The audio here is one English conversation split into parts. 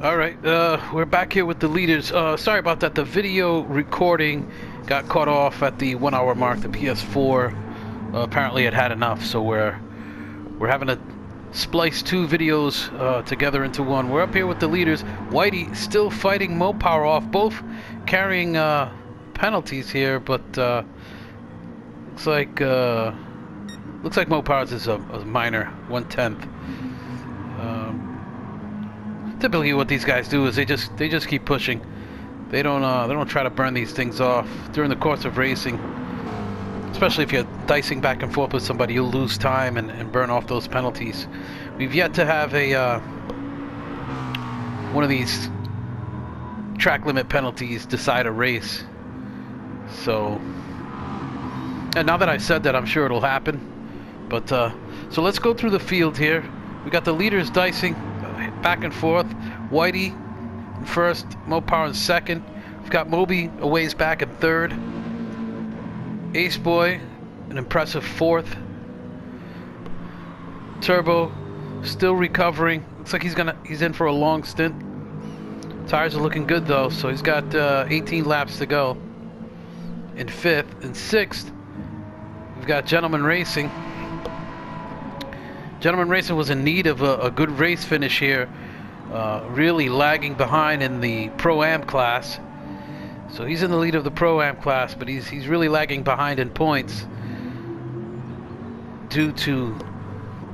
All right, we're back here with the leaders. Sorry about that. The video recording got cut off at the 1 hour mark. The PS4 apparently it had enough, so we're having to splice two videos together into one. We're up here with the leaders. Whitey still fighting Mopower off, both carrying penalties here, but looks like Mopower's is a minor 1/10. Typically, what these guys do is they just keep pushing. They don't try to burn these things off during the course of racing. Especially if you're dicing back and forth with somebody, you'll lose time and burn off those penalties. We've yet to have a one of these track limit penalties decide a race. So, and now that I said that, I'm sure it'll happen. But so let's go through the field here. We got the leaders dicing back and forth. Whitey in first, Mopower in second. We've got Moby a ways back in third. Ace Boy an impressive fourth. Turbo still recovering. Looks like he's in for a long stint. Tires are looking good though, so he's got 18 laps to go. In fifth. In sixth, we've got Gentleman Racing. Gentleman Racing was in need of a good race finish here. Really lagging behind in the Pro-Am class. So he's in the lead of the Pro-Am class, but he's really lagging behind in points due to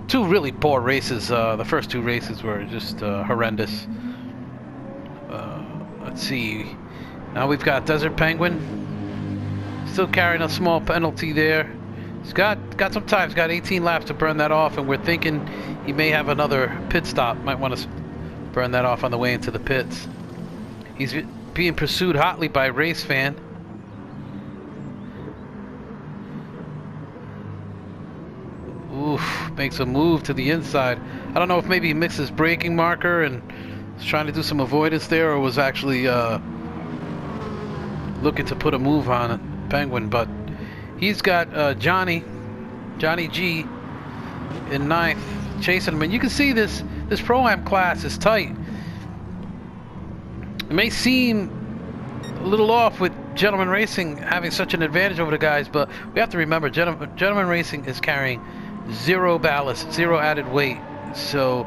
two really poor races. The first two races were just horrendous. Let's see. Now we've got Desert Penguin still carrying a small penalty there. He's got some time. He's got 18 laps to burn that off, and we're thinking he may have another pit stop. Might want to burn that off on the way into the pits. He's being pursued hotly by Race Fan. Oof, makes a move to the inside. I don't know if maybe he mixed his braking marker and was trying to do some avoidance there, or was actually looking to put a move on Penguin, but he's got Johnny G in ninth, chasing him. And you can see this Pro-Am class is tight. It may seem a little off with Gentleman Racing having such an advantage over the guys, but we have to remember Gentleman Racing is carrying zero ballast, zero added weight. So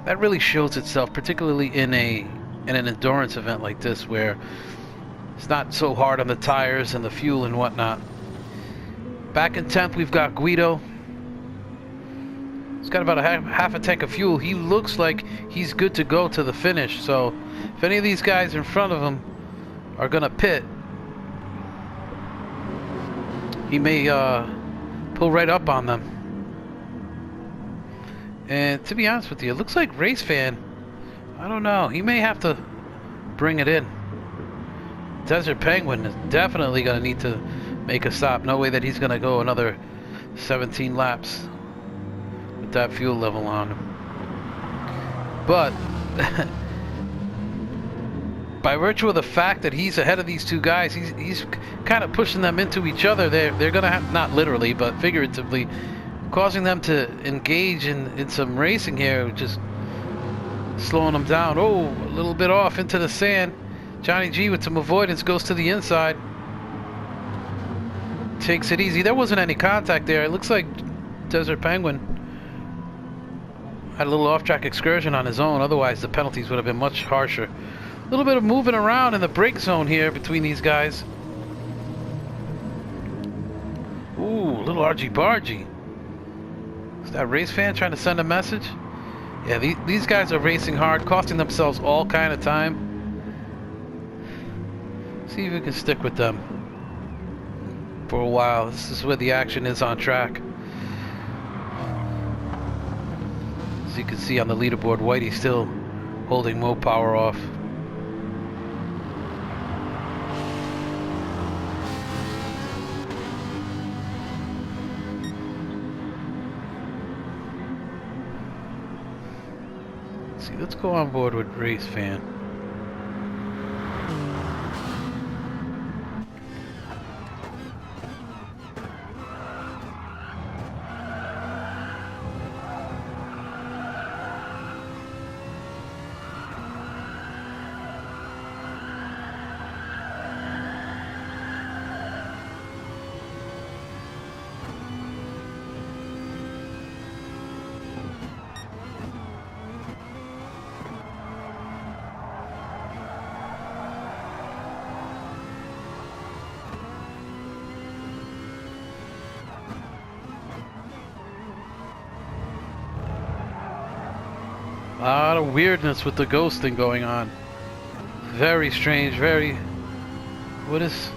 that really shows itself, particularly in an endurance event like this, where it's not so hard on the tires and the fuel and whatnot. Back in 10th, we've got Guido. He's got about half a tank of fuel. He looks like he's good to go to the finish. So if any of these guys in front of him are going to pit, he may pull right up on them. And to be honest with you, it looks like Race Fan, I don't know, he may have to bring it in. Desert Penguin is definitely going to need to make a stop. No way that he's going to go another 17 laps with that fuel level on him. But by virtue of the fact that he's ahead of these two guys, he's kind of pushing them into each other. They're going to have, not literally but figuratively, causing them to engage in some racing here, just slowing them down. Oh, a little bit off into the sand. Johnny G with some avoidance goes to the inside. Takes it easy. There wasn't any contact there. It looks like Desert Penguin had a little off-track excursion on his own. Otherwise, the penalties would have been much harsher. A little bit of moving around in the brake zone here between these guys. Ooh, a little argy-bargy. Is that Race Fan trying to send a message? Yeah, these guys are racing hard, costing themselves all kind of time. See if we can stick with them for a while. This is where the action is on track. As you can see on the leaderboard, Whitey still holding Mopower off. See, let's go on board with Race Fan. lot of weirdness with the ghosting going on. Very strange, very... What is...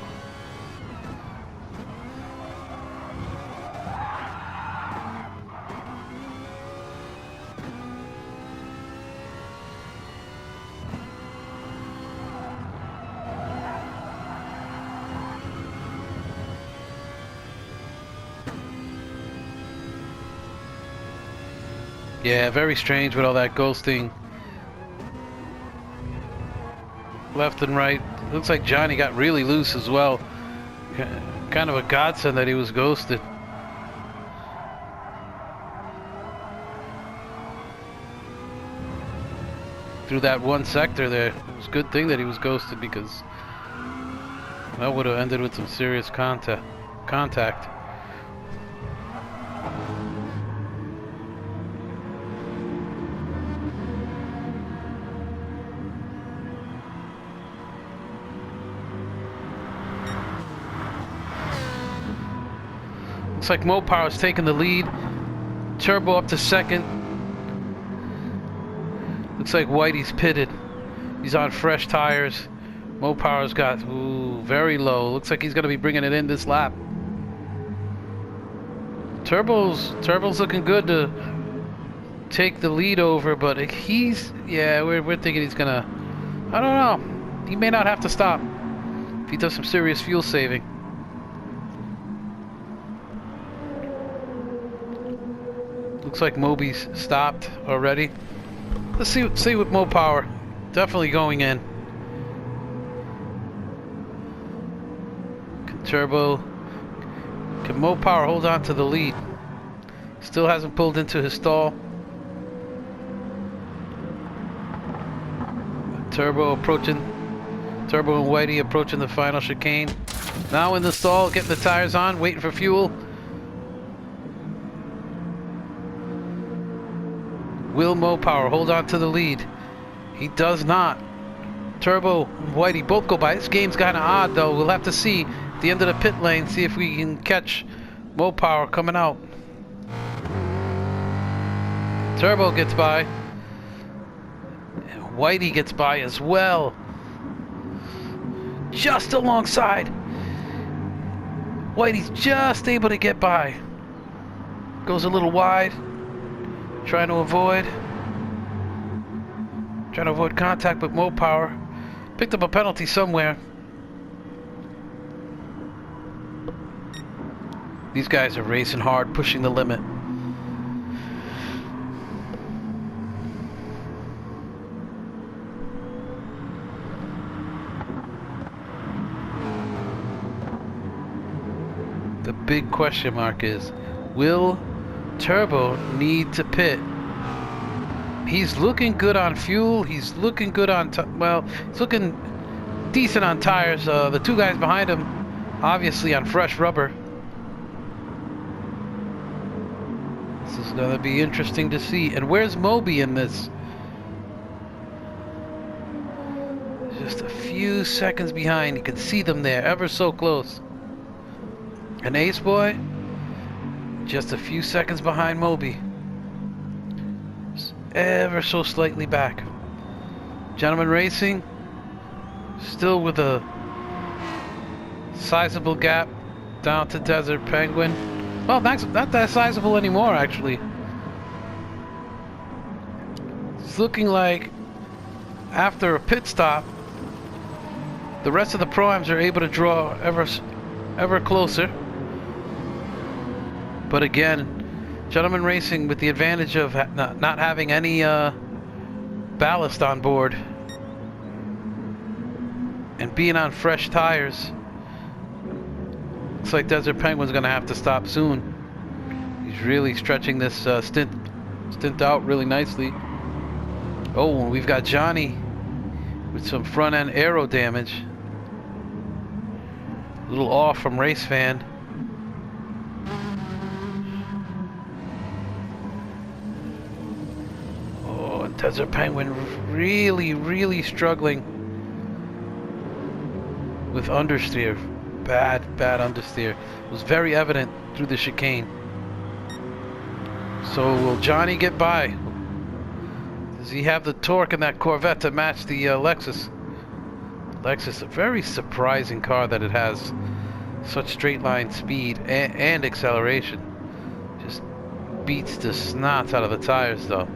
Yeah, very strange with all that ghosting. Left and right. Looks like Johnny got really loose as well. Kind of a godsend that he was ghosted. Through that one sector there. It was a good thing that he was ghosted, because that would have ended with some serious contact. Looks like Mopower's taking the lead. Turbo up to second. Looks like Whitey's pitted. He's on fresh tires. Mopower's got very low. Looks like he's going to be bringing it in this lap. Turbo's looking good to take the lead over, but we're thinking he's going to, I don't know. He may not have to stop if he does some serious fuel saving. Looks like Moby's stopped already. Let's see what Mopower. Definitely going in. Can Mopower hold on to the lead? Still hasn't pulled into his stall. Turbo and Whitey approaching the final chicane. Now in the stall, getting the tires on, waiting for fuel. Will Mopower hold on to the lead? He does not. Turbo and Whitey both go by. This game's kind of odd, though. We'll have to see at the end of the pit lane, see if we can catch Mopower coming out. Turbo gets by. And Whitey gets by as well. Just alongside. Whitey's just able to get by. Goes a little wide. Trying to avoid contact with Mopower. Picked up a penalty somewhere. These guys are racing hard, pushing the limit. The big question mark is, will Turbo need to pit? He's looking good on fuel. He's looking good on he's looking decent on tires. The two guys behind him obviously on fresh rubber. This is gonna be interesting to see. And where's Moby in this? Just a few seconds behind. You can see them there, ever so close. And Ace Boy just a few seconds behind Moby. Ever so slightly back. Gentleman Racing still with a sizable gap down to Desert Penguin. Well, not that sizable anymore, actually. It's looking like after a pit stop, the rest of the Pro-Ams are able to draw ever closer. But again, Gentleman Racing with the advantage of not having any ballast on board and being on fresh tires. Looks like Desert Penguin's gonna have to stop soon. He's really stretching this stint out really nicely. Oh, we've got Johnny with some front end aero damage. A little off from Race Fan. Desert Penguin really struggling with understeer. Bad understeer. It was very evident through the chicane. So will Johnny get by? Does he have the torque in that Corvette to match the Lexus? Lexus, a very surprising car that it has such straight line speed and acceleration. Just beats the snots out of the tires though.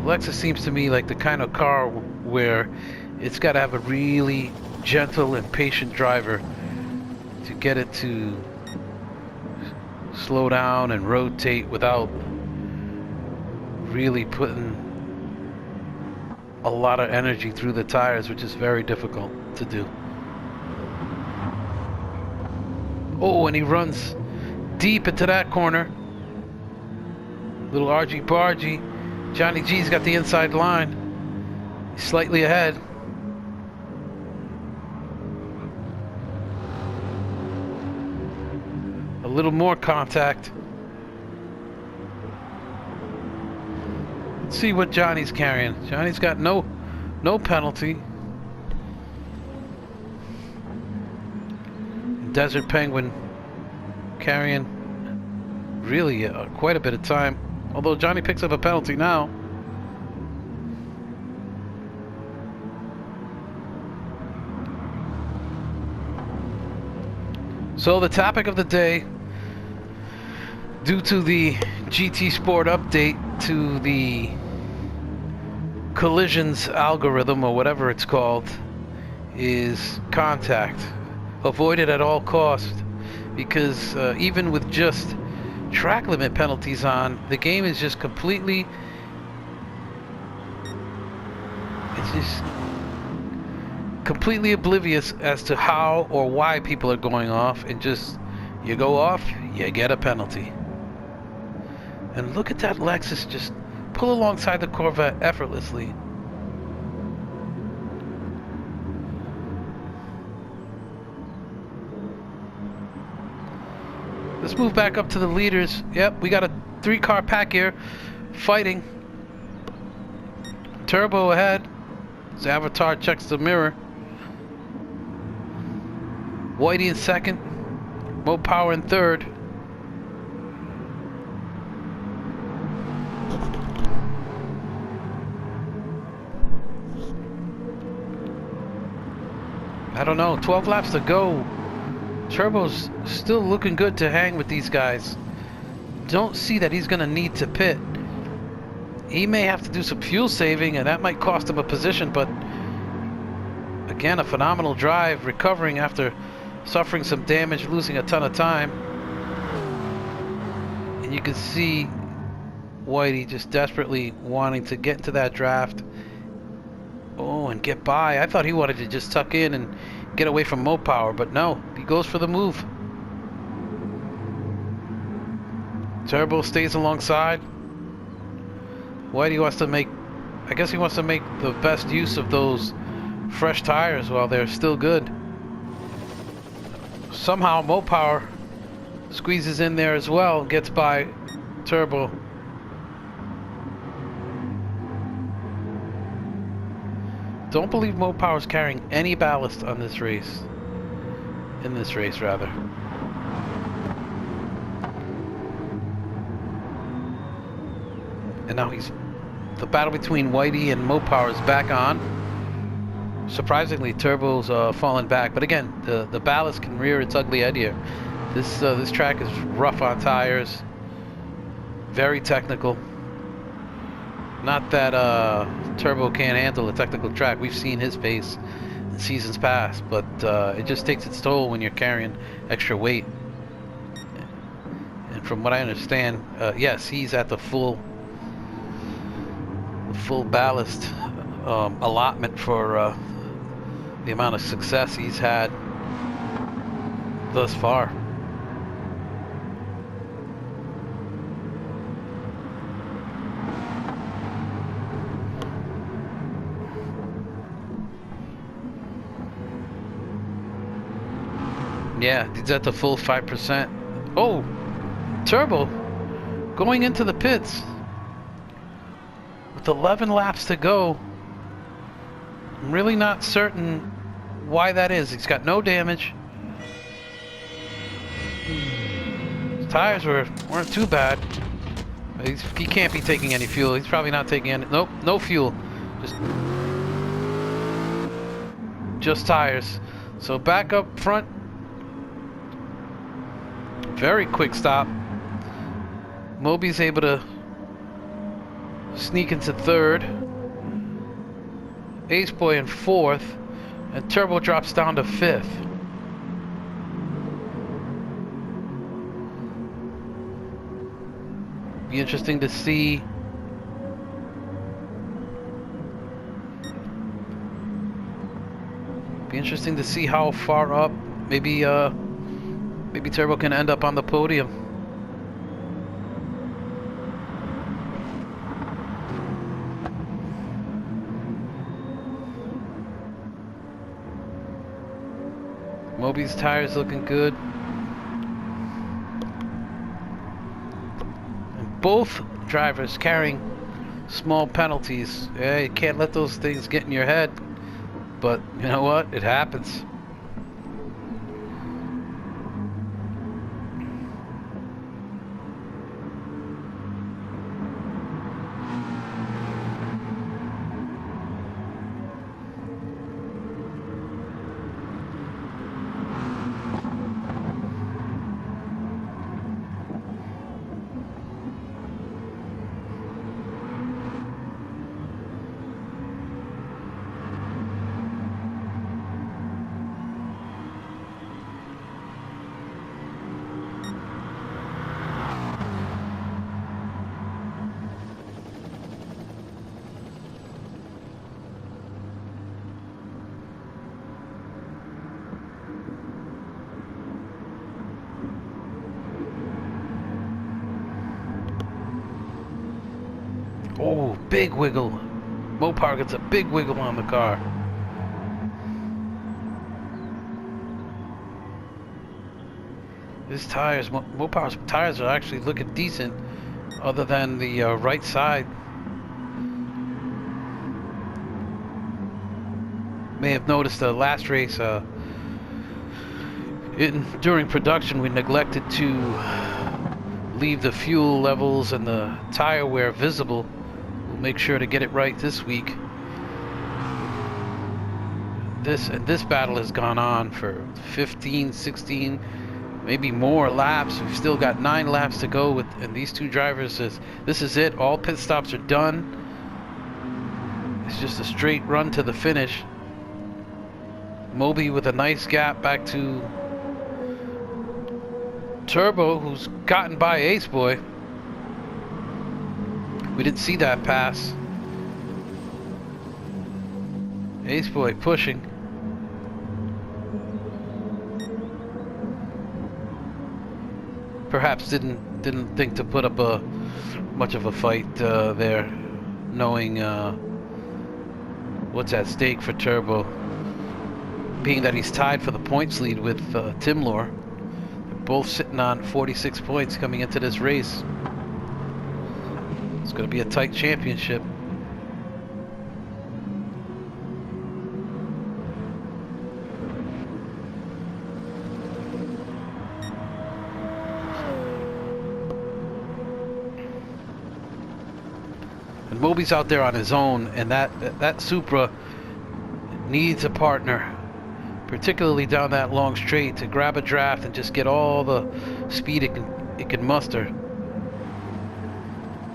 Lexus seems to me like the kind of car where it's got to have a really gentle and patient driver to get it to slow down and rotate without really putting a lot of energy through the tires, which is very difficult to do. Oh, and he runs deep into that corner. Little argy bargy. Johnny G's got the inside line. He's slightly ahead. A little more contact. Let's see what Johnny's carrying. Johnny's got no penalty. Desert Penguin carrying really quite a bit of time. Although Johnny picks up a penalty now. So the topic of the day, due to the GT Sport update to the collisions algorithm, or whatever it's called, is contact. Avoid it at all costs, because even with just track limit penalties on, the game is just completely, it's just completely oblivious as to how or why people are going off, and just, you go off, you get a penalty. And look at that Lexus just pull alongside the Corvette effortlessly. Let's move back up to the leaders. Yep, we got a 3-car pack here fighting. Turbo ahead. His avatar checks the mirror. Whitey in second. Mo Power in third. I don't know, 12 laps to go. Turbo's still looking good to hang with these guys. Don't see that he's gonna need to pit. He may have to do some fuel saving, and that might cost him a position, but again, a phenomenal drive, recovering after suffering some damage, losing a ton of time. And you can see Whitey just desperately wanting to get into that draft. Oh, and get by. I thought he wanted to just tuck in and get away from Mo Power, but no, he goes for the move. Turbo stays alongside. Whitey wants to make, I guess he wants to make the best use of those fresh tires while they're still good. Somehow Mo Power squeezes in there as well, gets by Turbo. Don't believe Mo Power's carrying any ballast on this race. In this race, rather. And now the battle between Whitey and Mo Power is back on. Surprisingly, Turbo's fallen back, but again, the ballast can rear its ugly head here. This track is rough on tires, very technical. Not that Turbo can't handle a technical track. We've seen his pace in seasons past, but it just takes its toll when you're carrying extra weight. And from what I understand, yes, he's at the full ballast allotment for the amount of success he's had thus far. Yeah, he's at the full 5%. Oh, Turbo going into the pits with 11 laps to go. I'm really not certain why that is. He's got no damage. Tires weren't too bad. He can't be taking any fuel. He's probably not taking any. Nope, no fuel. Just tires. So back up front. Very quick stop. Moby's able to sneak into third. Ace Boy in fourth. And Turbo drops down to fifth. Be interesting to see. Be interesting to see how far up. Maybe Turbo can end up on the podium. Moby's tires looking good. And both drivers carrying small penalties. Yeah, you can't let those things get in your head. But you know what? It happens. Oh, big wiggle. Mopar gets a big wiggle on the car. His tires, Mopar's tires are actually looking decent, other than the right side. May have noticed the last race, during production, we neglected to leave the fuel levels and the tire wear visible. We'll make sure to get it right this week. This battle has gone on for 15, 16, maybe more laps. We've still got 9 laps to go and these two drivers this is it. All pit stops are done. It's just a straight run to the finish. Moby with a nice gap back to Turbo, who's gotten by Ace Boy. We didn't see that pass. Ace Boy pushing. Perhaps didn't think to put up much of a fight there, knowing what's at stake for Turbo, being that he's tied for the points lead with Timlor. They're both sitting on 46 points coming into this race. It's going to be a tight championship. And Moby's out there on his own, and that Supra needs a partner, particularly down that long straight, to grab a draft and just get all the speed it can muster.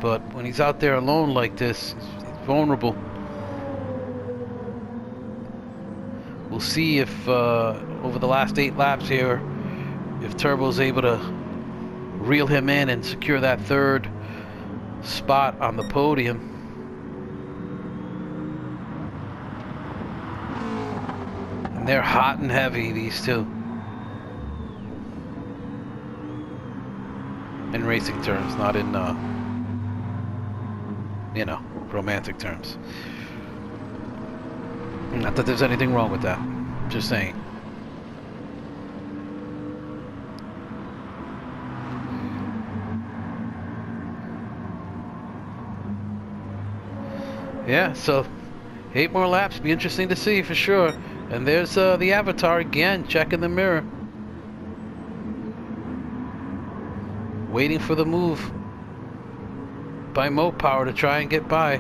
But when he's out there alone like this, he's vulnerable. We'll see if over the last 8 laps here, if Turbo's able to reel him in and secure that 3rd spot on the podium. And they're hot and heavy, these two. In racing terms, not in you know, romantic terms. Not that there's anything wrong with that. Just saying. Yeah, so 8 more laps. Be interesting to see for sure. And there's the avatar again, checking the mirror. waiting for the move by Mopower to try and get by.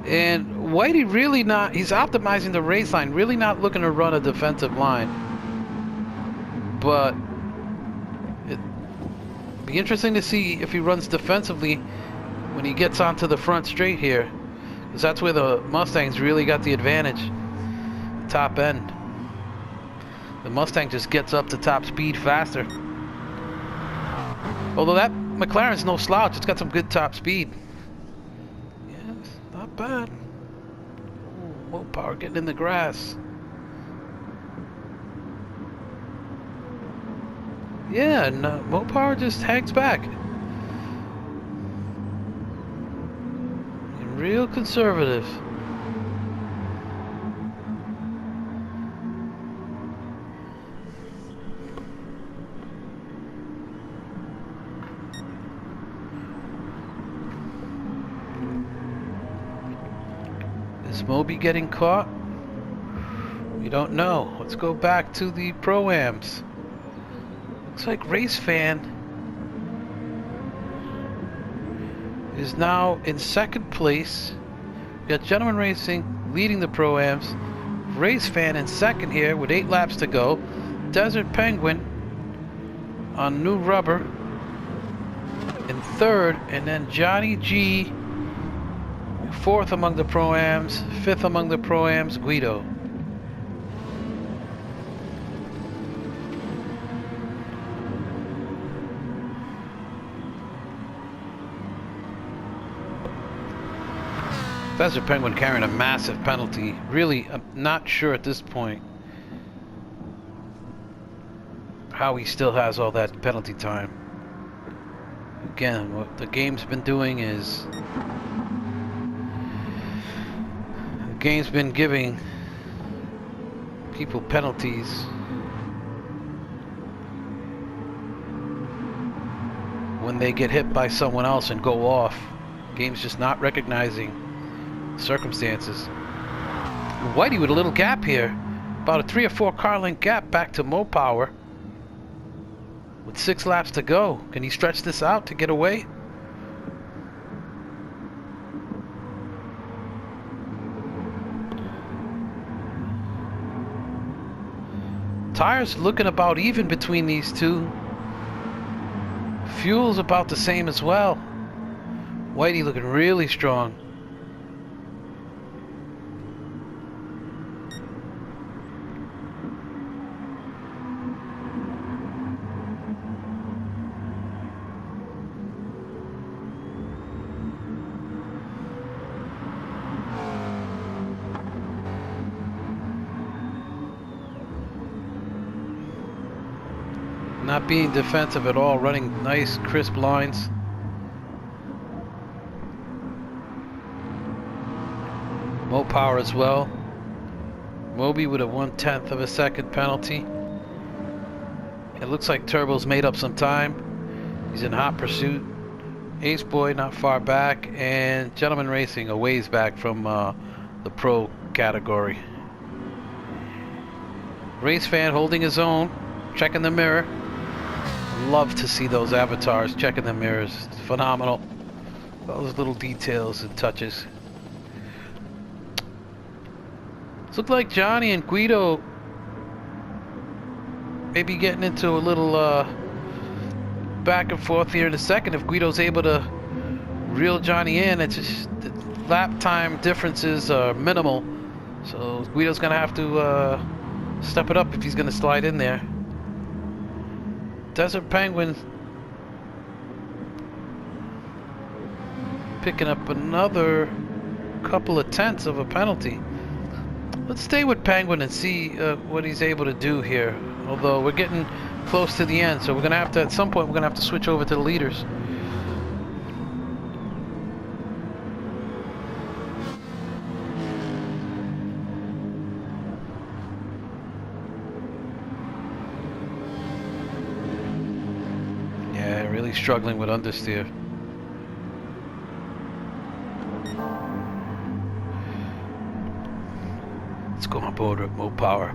And Whitey really not, he's optimizing the race line, really not looking to run a defensive line. But it'd be interesting to see if he runs defensively when he gets onto the front straight here. Because that's where the Mustangs really got the advantage. Top end. The Mustang just gets up to top speed faster. Although that McLaren's no slouch, it's got some good top speed. Yes, not bad. Ooh, Mopower getting in the grass. Yeah, and Mopower just hangs back. And real conservative. Is Moby getting caught? We don't know. Let's go back to the Pro-Ams. Looks like Race Fan is now in second place. We got Gentleman Racing leading the Pro-Ams. Race Fan in second here with 8 laps to go. Desert Penguin on new rubber in third, and then Johnny G fourth among the Pro-Ams, fifth among the Pro-Ams, Guido. Desert Penguin carrying a massive penalty. Really, I'm not sure at this point how he still has all that penalty time. Again, what the game's been doing is the game's been giving people penalties when they get hit by someone else and go off. The game's just not recognizing circumstances. Whitey with a little gap here, about a 3 or 4 car length gap back to Mopower with 6 laps to go. Can he stretch this out to get away? Tires looking about even between these two. Fuel's about the same as well. Whitey looking really strong. Not being defensive at all, running nice crisp lines. Mopower as well. Moby with a 1/10 of a second penalty. It looks like Turbo's made up some time. He's in hot pursuit. Ace Boy not far back, and Gentleman Racing a ways back from the pro category. Race Fan holding his own, checking the mirror. Love to see those avatars checking the mirrors. It's phenomenal. Those little details and touches. It looked like Johnny and Guido maybe getting into a little back and forth here in a second. If Guido's able to reel Johnny in, it's just the lap time differences are minimal. So Guido's gonna have to step it up if he's gonna slide in there. Desert Penguin picking up another couple of tenths of a penalty. Let's stay with Penguin and see what he's able to do here. Although we're getting close to the end, so we're gonna have to, at some point, we're gonna have to switch over to the leaders. Really struggling with understeer. Let's go on board with Mopower.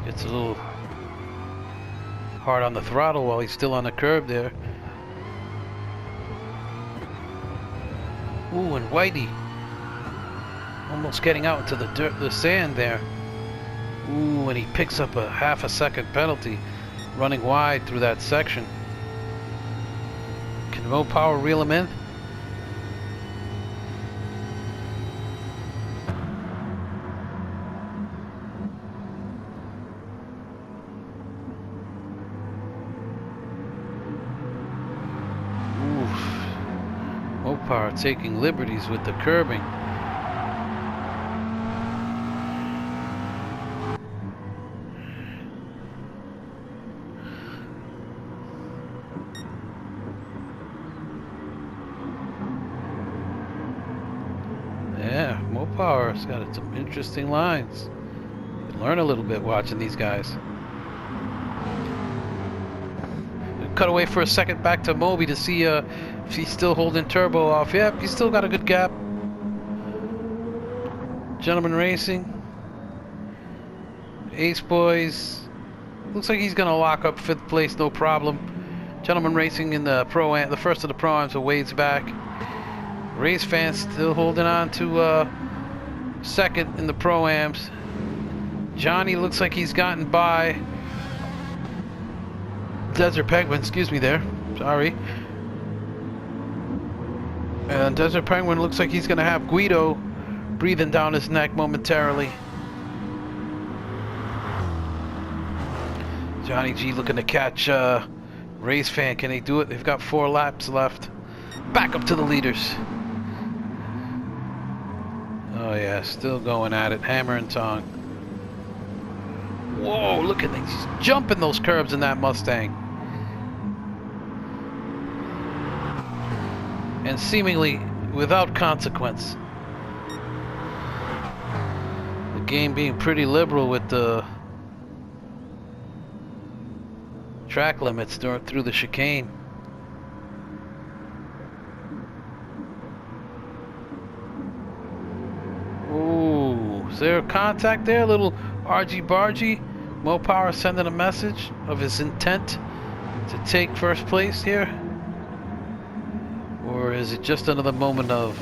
It's a little hard on the throttle while he's still on the curb there. Ooh, and Whitey almost getting out into the dirt, the sand there. Ooh, and he picks up a half a second penalty running wide through that section. Can Mo Power reel him in? Mo Power taking liberties with the curbing. Yeah, Mo Power's got some interesting lines. You can learn a little bit watching these guys. Cut away for a second back to Moby to see if he's still holding turbo off. Yep, he's still got a good gap. Gentleman Racing. Ace Boys. Looks like he's gonna lock up 5th place, no problem. Gentleman Racing in the Pro-Am, the first of the Pro-Ams, a ways back. Race Fans still holding on to 2nd in the Pro-Ams. Johnny looks like he's gotten by Desert Penguin, excuse me there, sorry. And Desert Penguin looks like he's gonna have Guido breathing down his neck momentarily. Johnny G looking to catch Race Fan. Can they do it? They've got 4 laps left. Back up to the leaders. Oh yeah, still going at it, hammer and tong. Whoa, look at these, he's jumping those curbs in that Mustang. And seemingly without consequence. The game being pretty liberal with the track limits through the chicane. Ooh, is there a contact there? A little argy-bargy. Mo Power sending a message of his intent to take first place here. Or is it just another moment of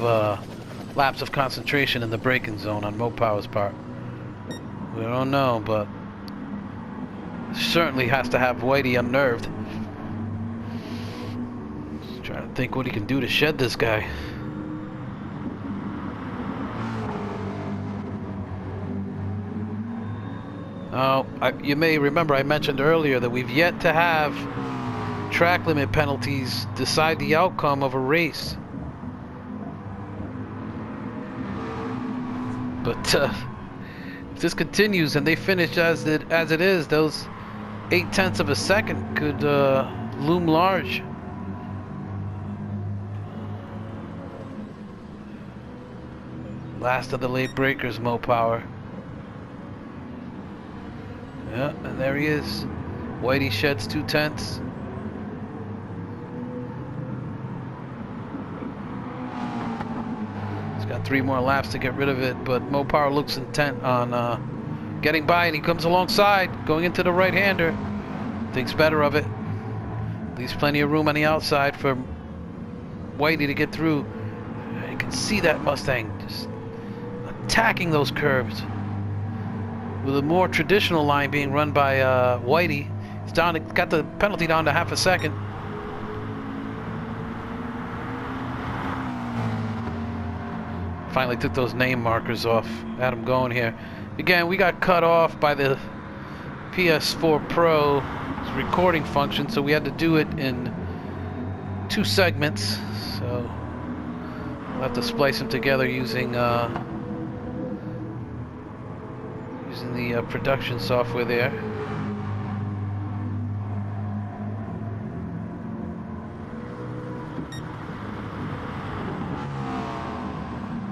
lapse of concentration in the braking zone on Mo Power's part? We don't know, but certainly has to have Whitey unnerved. Just trying to think what he can do to shed this guy. Oh, you may remember I mentioned earlier that we've yet to have track limit penalties decide the outcome of a race. But if this continues and they finish as it is, those 0.8 of a second could loom large. Last of the late breakers, Mo Power. Yeah, and there he is. Whitey sheds 0.2. He's got 3 more laps to get rid of it, but Mo Power looks intent on getting by, and he comes alongside, going into the right-hander. Thinks better of it. Leaves plenty of room on the outside for Whitey to get through. You can see that Mustang just attacking those curves. With a more traditional line being run by Whitey, he's down. Got the penalty down to half a second. Finally took those name markers off. Had him going here. Again, we got cut off by the PS4 Pro recording function, so we had to do it in 2 segments. So we'll have to splice them together using the production software there.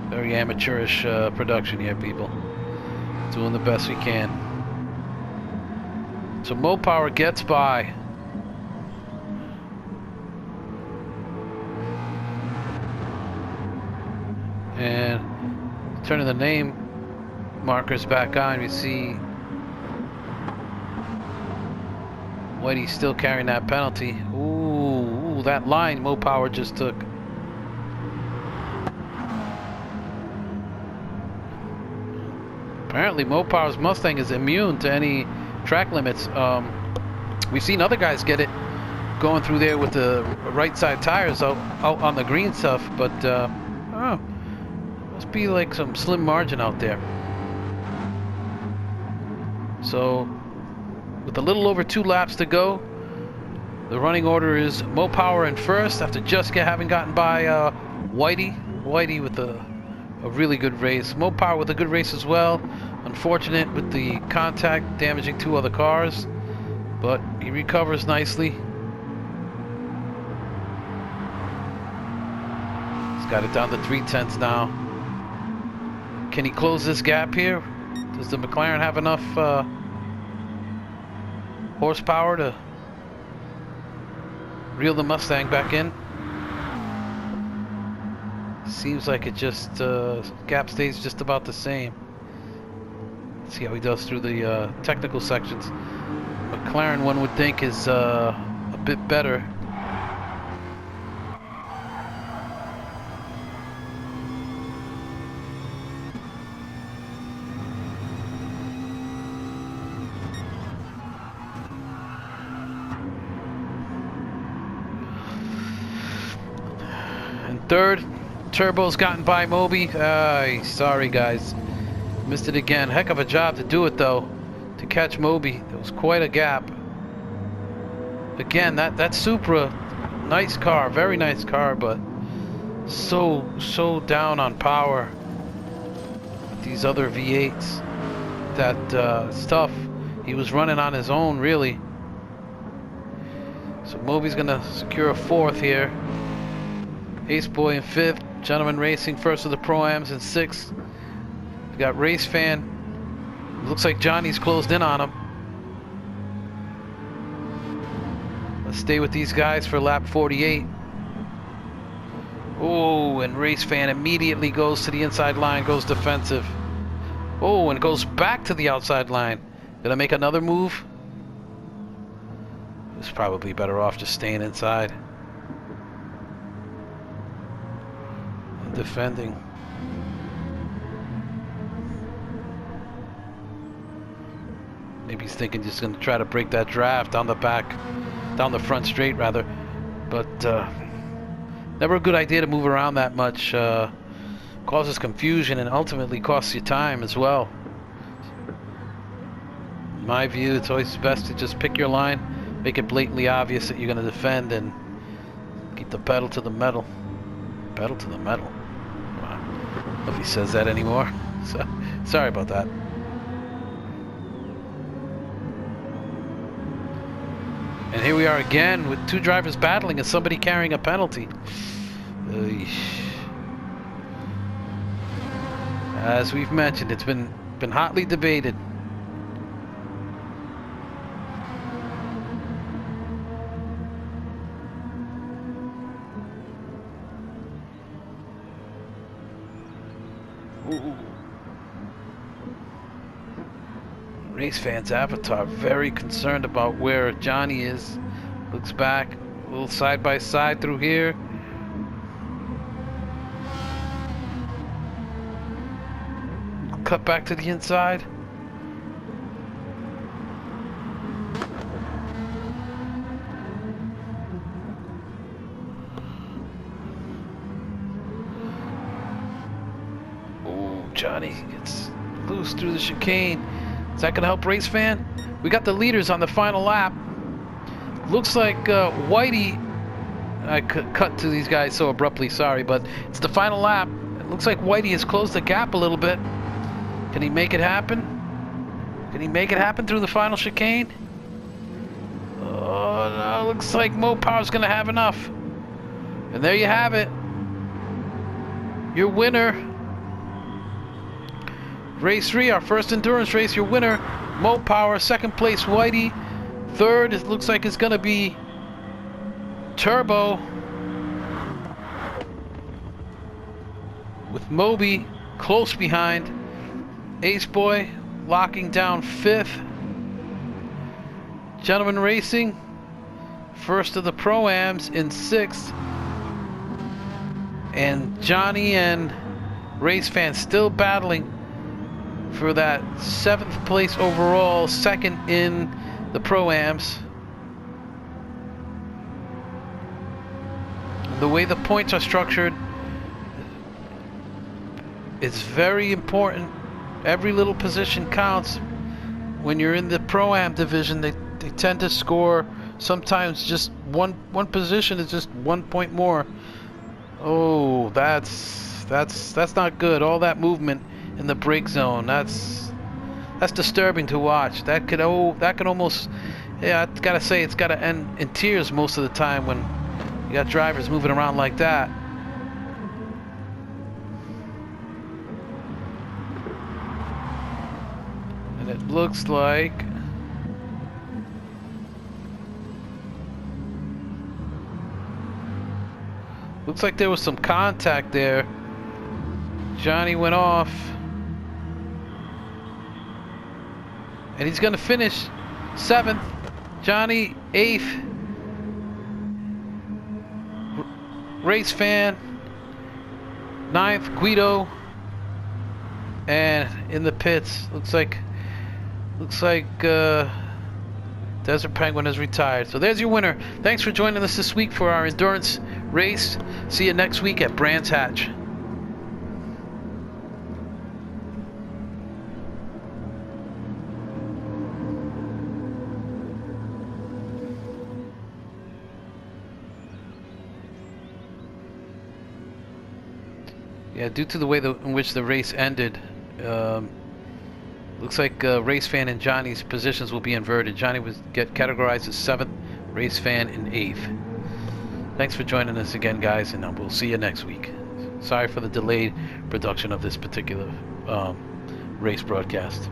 Very amateurish production here, people. Doing the best we can. So Mo Power gets by. And turning the name markers back on, you see Whitey's still carrying that penalty. Ooh, that line Mo Power just took. Apparently Mo Power's Mustang is immune to any track limits. We've seen other guys get it going through there with the right side tires out on the green stuff, but oh, must be like some slim margin out there. So with a little over 2 laps to go, the running order is Mo Power in first after just having gotten by Whitey. Whitey with a really good race. Mo Power with a good race as well. Unfortunate with the contact damaging 2 other cars, but he recovers nicely. He's got it down to 3/10 now. Can he close this gap here? Does the McLaren have enough horsepower to reel the Mustang back in? Seems like it just gap stays just about the same. Let's see how he does through the technical sections. McLaren, one would think, is a bit better. And third, Turbo's gotten by Moby. Sorry guys, missed it again. Heck of a job to do it though, to catch Moby. There was quite a gap. Again, that Supra, nice car, very nice car, but so down on power. These other V8s, that stuff, he was running on his own really. So Moby's gonna secure a 4th here. Ace Boy in 5th. Gentleman Racing first of the Pro-Ams in 6th. We got Race Fan. Looks like Johnny's closed in on him. Let's stay with these guys for lap 48. Oh, and Race Fan immediately goes to the inside line, goes defensive. Oh, and goes back to the outside line. Gonna make another move? It's probably better off just staying inside. Defending. Maybe he's thinking just going to try to break that draft down the front straight rather, but never a good idea to move around that much. Causes confusion and ultimately costs you time as well. In my view, it's always best to just pick your line, make it blatantly obvious that you're going to defend, and keep the pedal to the metal. Pedal to the metal. I don't know if he says that anymore. So, sorry about that. And here we are again with 2 drivers battling and somebody carrying a penalty. As we've mentioned, it's been hotly debated. Ooh. Race Fan's avatar very concerned about where Johnny is. Looks back, a little side by side through here. Cut back to the inside. Johnny gets loose through the chicane. Is that going to help Race Fan? We got the leaders on the final lap. Looks like Whitey... I cut to these guys so abruptly, sorry, but it's the final lap. It looks like Whitey has closed the gap a little bit. Can he make it happen? Can he make it happen through the final chicane? Oh, no, looks like Mo Power's going to have enough. And there you have it. Your winner. Race 3, our first endurance race, your winner, Mo Power. Second place, Whitey. Third, it looks like it's going to be Turbo. With Moby close behind. Ace Boy locking down 5th. Gentlemen Racing, first of the Pro-Ams in 6th. And Johnny and Race Fan still battling for that 7th place overall, 2nd in the Pro-Ams. The way the points are structured, it's very important. Every little position counts. When you're in the Pro-Am division, they tend to score sometimes just one position is just 1 point more. Oh, that's not good. All that movement in the brake zone, that's disturbing to watch. That could almost, yeah, I gotta say, it's gotta end in tears most of the time when you got drivers moving around like that. And it looks like there was some contact there. Johnny went off. And he's gonna finish 7th. Johnny 8th. Race Fan 9th. Guido. And in the pits, looks like Desert Penguin has retired. So there's your winner. Thanks for joining us this week for our endurance race. See you next week at Brands Hatch. Yeah, due to the way in which the race ended, looks like Race Fan and Johnny's positions will be inverted. Johnny was categorized as 7th, Race Fan in 8th. Thanks for joining us again, guys, and we'll see you next week. Sorry for the delayed production of this particular race broadcast.